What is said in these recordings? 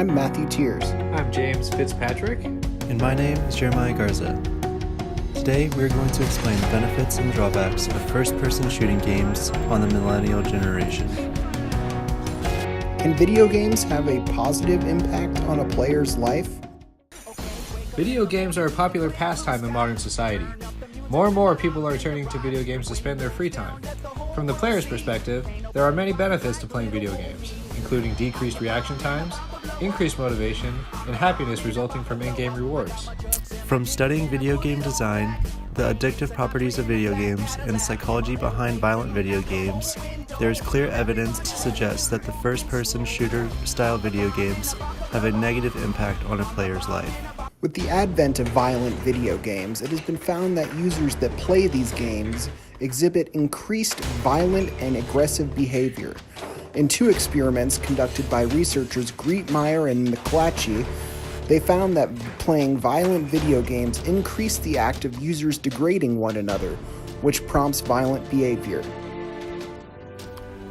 I'm Matthew Tiers. I'm James Fitzpatrick. And my name is Jeremiah Garza. Today we're going to explain the benefits and drawbacks of first-person shooting games on the Millennial generation. Can video games have a positive impact on a player's life? Video games are a popular pastime in modern society. More and more people are turning to video games to spend their free time. From the player's perspective, there are many benefits to playing video games, including decreased reaction times, increased motivation, and happiness resulting from in-game rewards. From studying video game design, the addictive properties of video games, and the psychology behind violent video games, there is clear evidence to suggest that the first-person shooter-style video games have a negative impact on a player's life. With the advent of violent video games, it has been found that users that play these games exhibit increased violent and aggressive behavior. In two experiments conducted by researchers Grietmeyer and McClatchy, they found that playing violent video games increased the act of users degrading one another, which prompts violent behavior.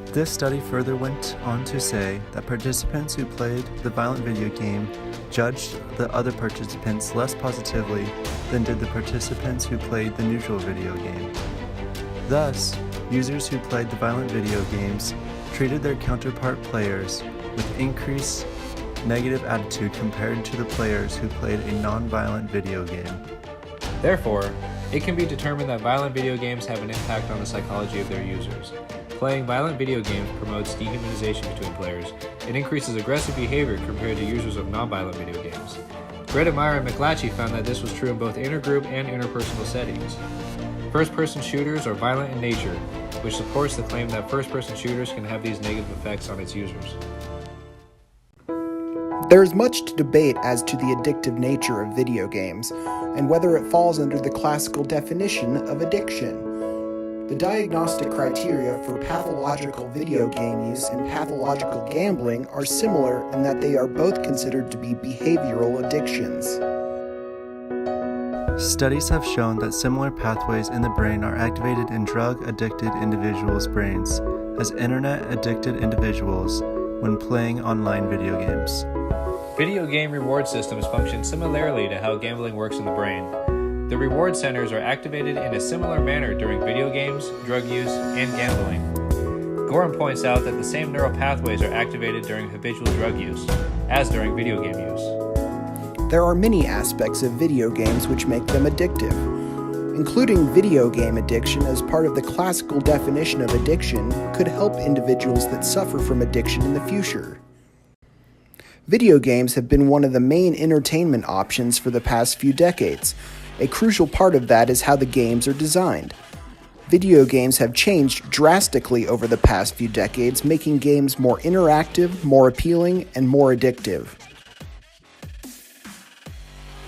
This study further went on to say that participants who played the violent video game judged the other participants less positively than did the participants who played the neutral video game. Thus, users who played the violent video games treated their counterpart players with increased negative attitude compared to the players who played a non-violent video game. Therefore, it can be determined that violent video games have an impact on the psychology of their users. Playing violent video games promotes dehumanization between players and increases aggressive behavior compared to users of non-violent video games. Grietmeyer and McClatchy found that this was true in both intergroup and interpersonal settings. First-person shooters are violent in nature, which supports the claim that first-person shooters can have these negative effects on its users. There is much to debate as to the addictive nature of video games, and whether it falls under the classical definition of addiction. The diagnostic criteria for pathological video game use and pathological gambling are similar in that they are both considered to be behavioral addictions. Studies have shown that similar pathways in the brain are activated in drug-addicted individuals' brains as internet-addicted individuals when playing online video games. Video game reward systems function similarly to how gambling works in the brain. The reward centers are activated in a similar manner during video games, drug use, and gambling. Gorham points out that the same neural pathways are activated during habitual drug use, as during video game use. There are many aspects of video games which make them addictive. Including video game addiction as part of the classical definition of addiction could help individuals that suffer from addiction in the future. Video games have been one of the main entertainment options for the past few decades. A crucial part of that is how the games are designed. Video games have changed drastically over the past few decades, making games more interactive, more appealing, and more addictive.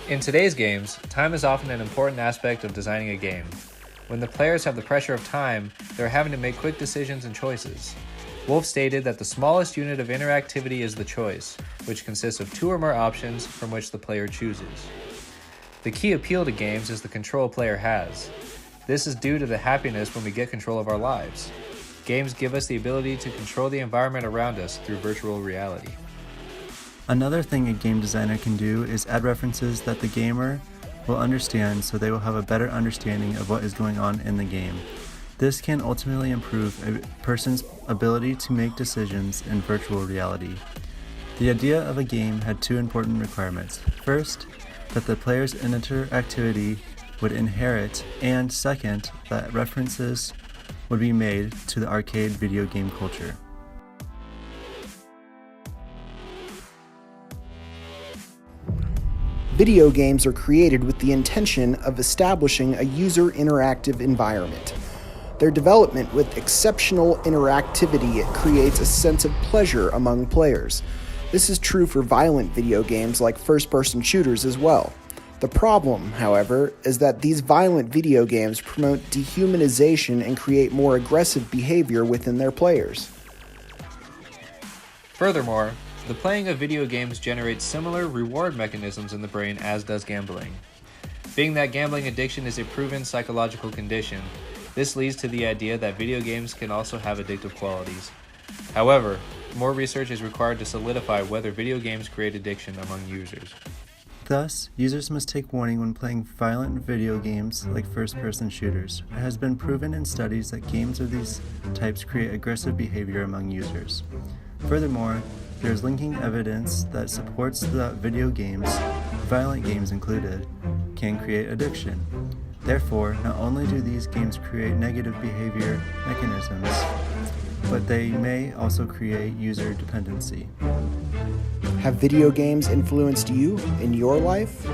In today's games, time is often an important aspect of designing a game. When the players have the pressure of time, they're having to make quick decisions and choices. Wolf stated that the smallest unit of interactivity is the choice, which consists of two or more options from which the player chooses. The key appeal to games is the control a player has. This is due to the happiness when we get control of our lives. Games give us the ability to control the environment around us through virtual reality. Another thing a game designer can do is add references that the gamer will understand so they will have a better understanding of what is going on in the game. This can ultimately improve a person's ability to make decisions in virtual reality. The idea of a game had two important requirements. First, that the player's interactivity would inherit, and second, that references would be made to the arcade video game culture. Video games are created with the intention of establishing a user interactive environment. Their development with exceptional interactivity creates a sense of pleasure among players. This is true for violent video games like first-person shooters as well. The problem, however, is that these violent video games promote dehumanization and create more aggressive behavior within their players. Furthermore, the playing of video games generates similar reward mechanisms in the brain as does gambling. Being that gambling addiction is a proven psychological condition, this leads to the idea that video games can also have addictive qualities. However, more research is required to solidify whether video games create addiction among users. Thus, users must take warning when playing violent video games like first-person shooters. It has been proven in studies that games of these types create aggressive behavior among users. Furthermore, there is linking evidence that supports that video games, violent games included, can create addiction. Therefore, not only do these games create negative behavior mechanisms, but they may also create user dependency. Have video games influenced you in your life?